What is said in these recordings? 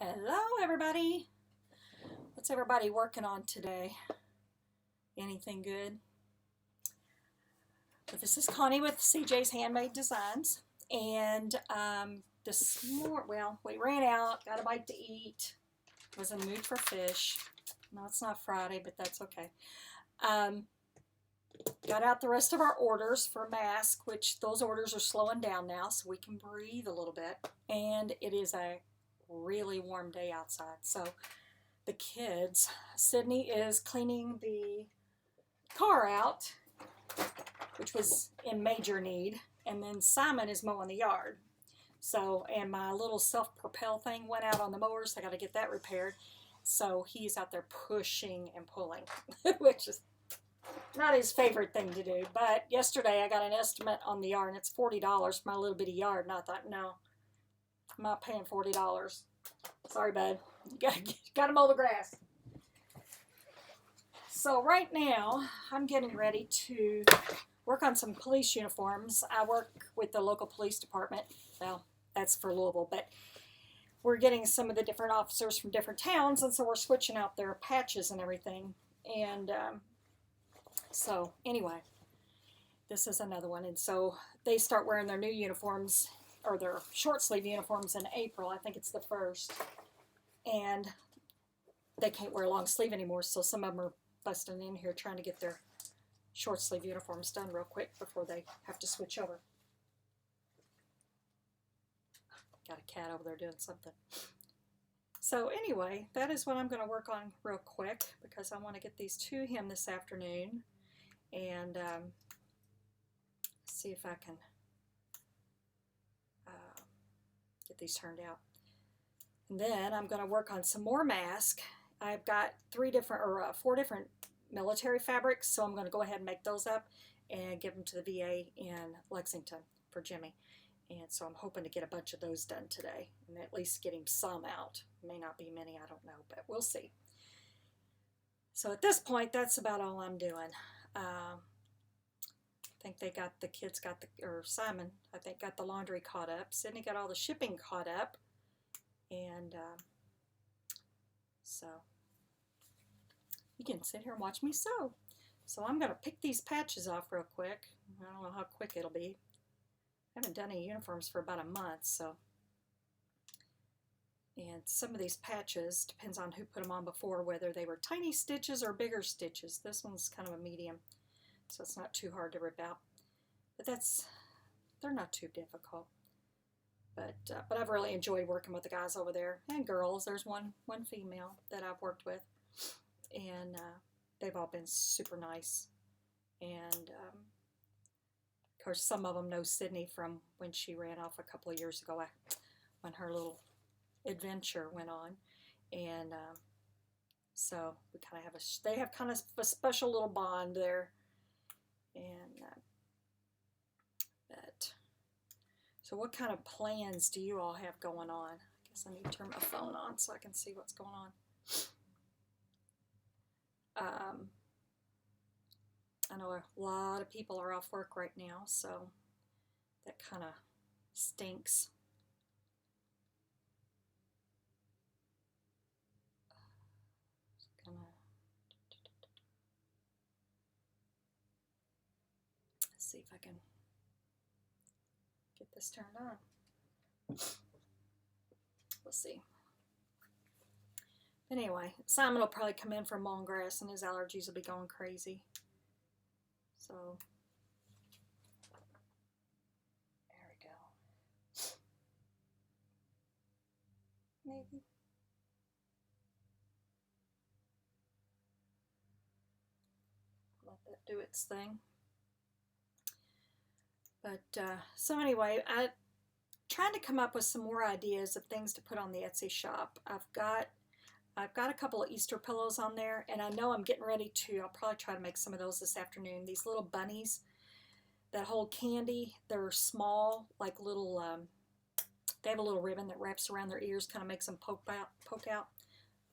Hello, everybody. What's everybody working on today? Anything good? But this is Connie with CJ's Handmade Designs. And we ran out, got a bite to eat, was in the mood for fish. No, it's not Friday, but that's okay. Got out the rest of our orders for masks, which those orders are slowing down now, so we can breathe a little bit. And it is a really warm day outside, so the kids, Sydney is cleaning the car out, which was in major need, and then Simon is mowing the yard. So, and my little self-propel thing went out on the mower, so I got to get that repaired. So he's out there pushing and pulling, which is not his favorite thing to do. But yesterday I got an estimate on the yard, and it's $40 for my little bitty yard, and I thought, no, I'm not paying $40. Sorry, bud. You gotta mow the grass. So right now, I'm getting ready to work on some police uniforms. I work with the local police department. Well, that's for Louisville, but we're getting some of the different officers from different towns, and so we're switching out their patches and everything. And so anyway, this is another one. And so they start wearing their new uniforms, or their short sleeve uniforms, in April. I think it's the 1st. And they can't wear long sleeve anymore, so some of them are busting in here trying to get their short sleeve uniforms done real quick before they have to switch over. Got a cat over there doing something. So anyway, that is what I'm going to work on real quick, because I want to get these to him this afternoon and see if I can get these turned out. And then I'm going to work on some more masks. I've got 4 different military fabrics, so I'm going to go ahead and make those up and give them to the VA in Lexington for Jimmy. And so I'm hoping to get a bunch of those done today and at least get him some out. May not be many, I don't know, but we'll see. So at this point, that's about all I'm doing. I think Simon, I think, got the laundry caught up. Sydney got all the shipping caught up. And so you can sit here and watch me sew. So I'm going to pick these patches off real quick. I don't know how quick it'll be. I haven't done any uniforms for about a month, so. And some of these patches, depends on who put them on before, whether they were tiny stitches or bigger stitches. This one's kind of a medium, so it's not too hard to rip out. But they're not too difficult. But I've really enjoyed working with the guys over there, and girls. There's one female that I've worked with, and they've all been super nice. And of course, some of them know Sydney from when she ran off a couple of years ago, when her little adventure went on. And so we kind of they have kind of a special little bond there. And so what kind of plans do you all have going on? I guess I need to turn my phone on so I can see what's going on. I know a lot of people are off work right now, so that kind of stinks. Let's see if I can get this turned on. We'll see. But anyway, Simon will probably come in from mowing grass, and his allergies will be going crazy. So there we go. Maybe. Let that do its thing. But so anyway, I'm trying to come up with some more ideas of things to put on the Etsy shop. I've got a couple of Easter pillows on there, and I know I'm getting ready to, I'll probably try to make some of those this afternoon. These little bunnies that hold candy, they're small, like little, they have a little ribbon that wraps around their ears, kind of makes them poke out.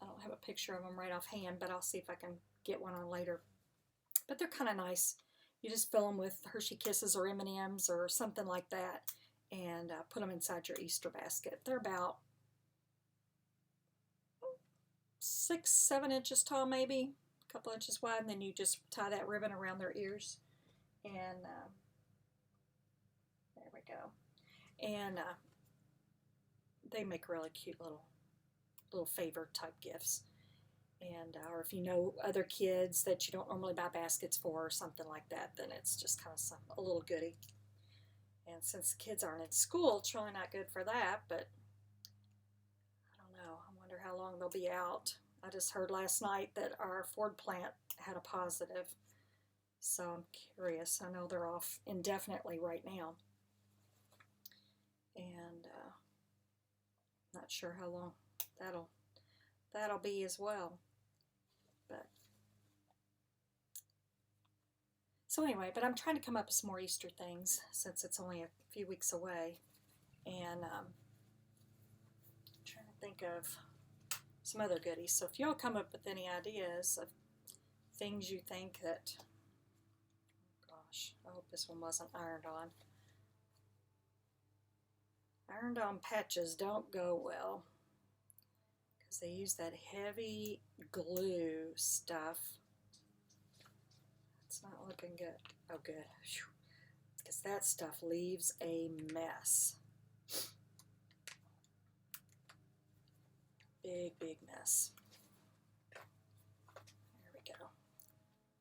I don't have a picture of them right offhand, but I'll see if I can get one on later. But they're kind of nice. You just fill them with Hershey Kisses or M&Ms or something like that, and put them inside your Easter basket. They're about 6, 7 inches tall, maybe a couple inches wide, and then you just tie that ribbon around their ears, and there we go. And they make really cute little favor type gifts. And or if you know other kids that you don't normally buy baskets for or something like that, then it's just kind of a little goodie. And since the kids aren't in school, it's really not good for that, but I don't know. I wonder how long they'll be out. I just heard last night that our Ford plant had a positive, so I'm curious. I know they're off indefinitely right now, and not sure how long that'll be as well. But so anyway, but I'm trying to come up with some more Easter things since it's only a few weeks away, and trying to think of some other goodies. So if y'all come up with any ideas of things you think that, gosh, I hope this one wasn't ironed on. Ironed on patches don't go well because they use that heavy glue stuff. It's not looking good. Oh, good. Because that stuff leaves a mess. Big, big mess. There we go.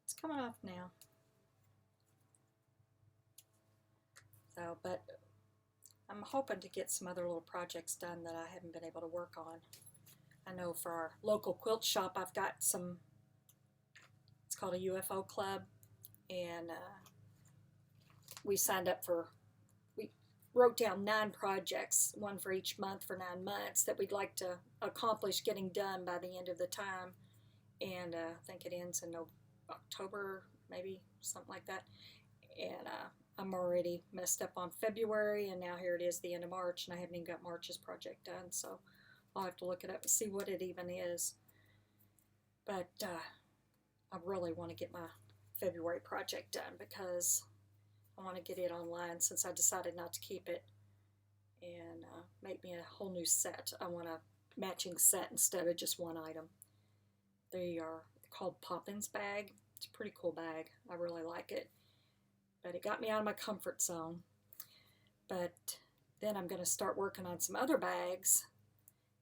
It's coming off now. So, but I'm hoping to get some other little projects done that I haven't been able to work on. I know for our local quilt shop, I've got some, it's called a UFO club, and we signed up for, we wrote down 9 projects, one for each month for 9 months, that we'd like to accomplish getting done by the end of the time. And I think it ends in October, maybe, something like that. And I'm already messed up on February, and now here it is, the end of March, and I haven't even got March's project done, so I'll have to look it up and see what it even is. But I really want to get my February project done because I want to get it online since I decided not to keep it and make me a whole new set. I want a matching set instead of just one item. They are called Poppins bag. It's a pretty cool bag. I really like it. But it got me out of my comfort zone. But then I'm going to start working on some other bags,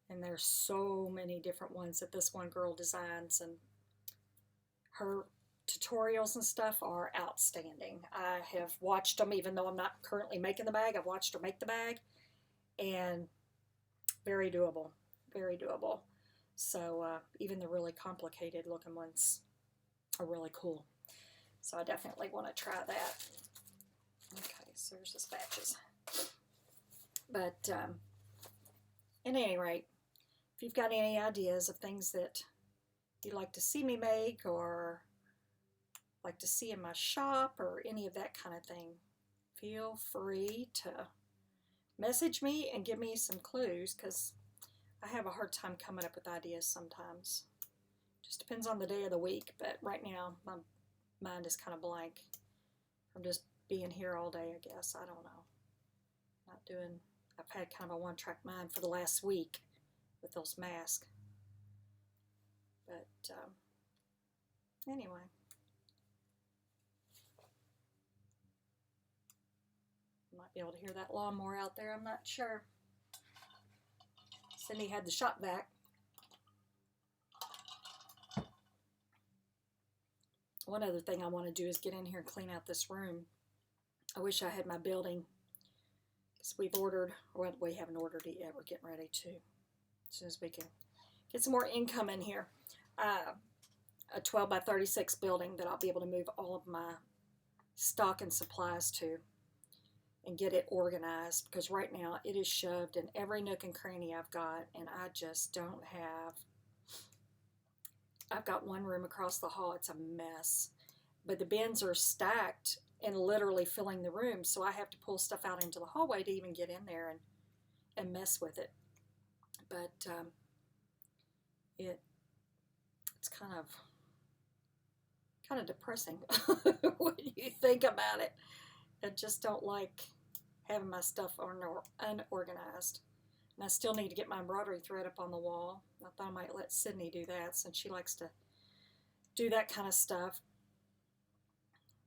and there's so many different ones that this one girl designs, and her tutorials and stuff are outstanding. I have watched them, even though I'm not currently making the bag. I've watched her make the bag, and very doable, very doable. So even the really complicated looking ones are really cool. So I definitely want to try that. Okay, so there's the spatches. But at any rate, if you've got any ideas of things that you'd like to see me make or like to see in my shop or any of that kind of thing, feel free to message me and give me some clues, because I have a hard time coming up with ideas sometimes. Just depends on the day of the week, but right now my mind is kind of blank from just being here all day, I guess. I don't know. I've had kind of a one-track mind for the last week with those masks. But anyway. You might be able to hear that lawnmower out there, I'm not sure. Cindy had the shop vac. One other thing I want to do is get in here and clean out this room. I wish I had my building, because we've ordered, well, we haven't ordered it yet. We're getting ready to, as soon as we can get some more income in here. A 12 by 36 building that I'll be able to move all of my stock and supplies to and get it organized, because right now it is shoved in every nook and cranny I've got, and I just don't have. I've got one room across the hall. It's a mess, but the bins are stacked and literally filling the room, so I have to pull stuff out into the hallway to even get in there and mess with it. But it's kind of depressing when you think about it. I just don't like having my stuff unorganized. And I still need to get my embroidery thread up on the wall. I thought I might let Sydney do that since she likes to do that kind of stuff.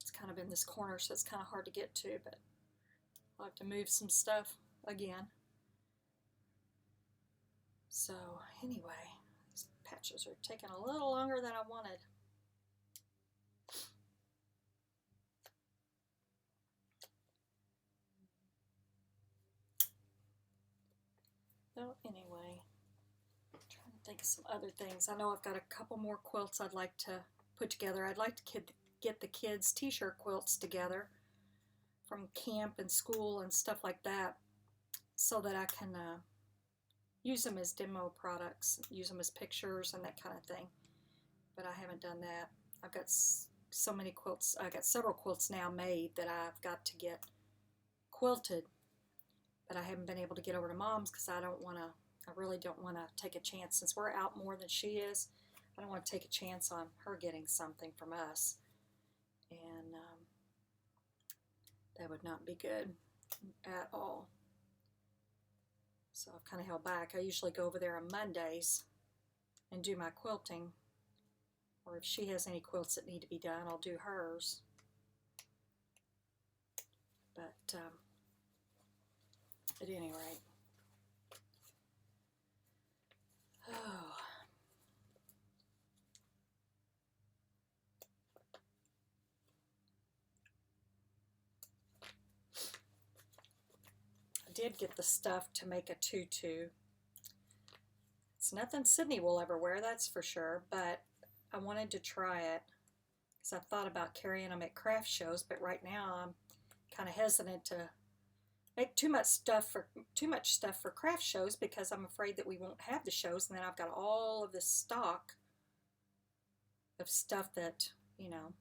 It's kind of in this corner, so it's kind of hard to get to, but I'll have to move some stuff again. So anyway, these patches are taking a little longer than I wanted. So anyway, I'm trying to think of some other things. I know I've got a couple more quilts I'd like to put together. I'd like to get the kids' t-shirt quilts together from camp and school and stuff like that, so that I can use them as demo products, use them as pictures and that kind of thing. But I haven't done that. I've got so many quilts. I got several quilts now made that I've got to get quilted, but I haven't been able to get over to Mom's because I really don't want to take a chance. Since we're out more than she is, I don't want to take a chance on her getting something from us, and that would not be good at all. So I've kind of held back. I usually go over there on Mondays and do my quilting, or if she has any quilts that need to be done, I'll do hers. But at any rate, oh, I did get the stuff to make a tutu. It's nothing Sydney will ever wear, that's for sure, but I wanted to try it because I thought about carrying them at craft shows, but right now I'm kind of hesitant to make too much stuff for craft shows because I'm afraid that we won't have the shows, and then I've got all of this stock of stuff that, you know,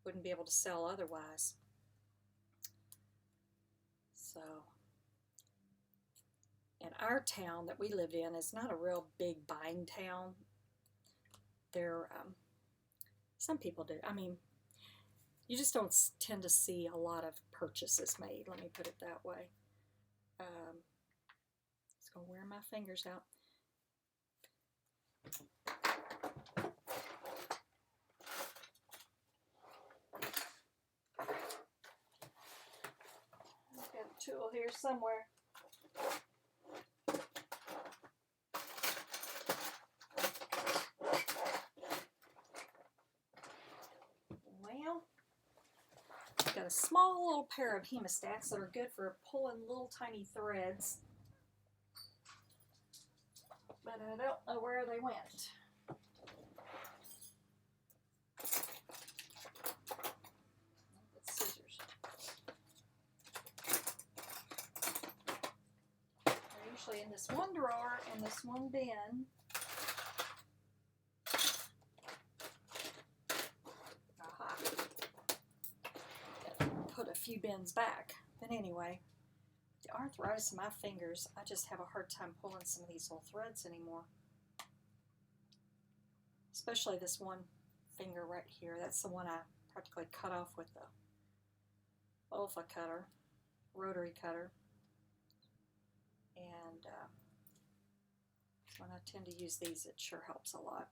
wouldn't be able to sell otherwise. So, and our town that we lived in is not a real big buying town. There, some people do. I mean, you just don't tend to see a lot of purchases made, let me put it that way. It's going to wear my fingers out. I've got a tool here somewhere. Well, I've got a small little pair of hemostats that are good for pulling little tiny threads, but I don't know where they went. It's scissors. They're usually in this one drawer and this one bin. Aha. Put a few bins back. But anyway, the arthritis in my fingers, I just have a hard time pulling some of these little threads anymore. Especially this one finger right here. That's the one I practically cut off with the Olfa cutter, rotary cutter. And when I tend to use these, it sure helps a lot.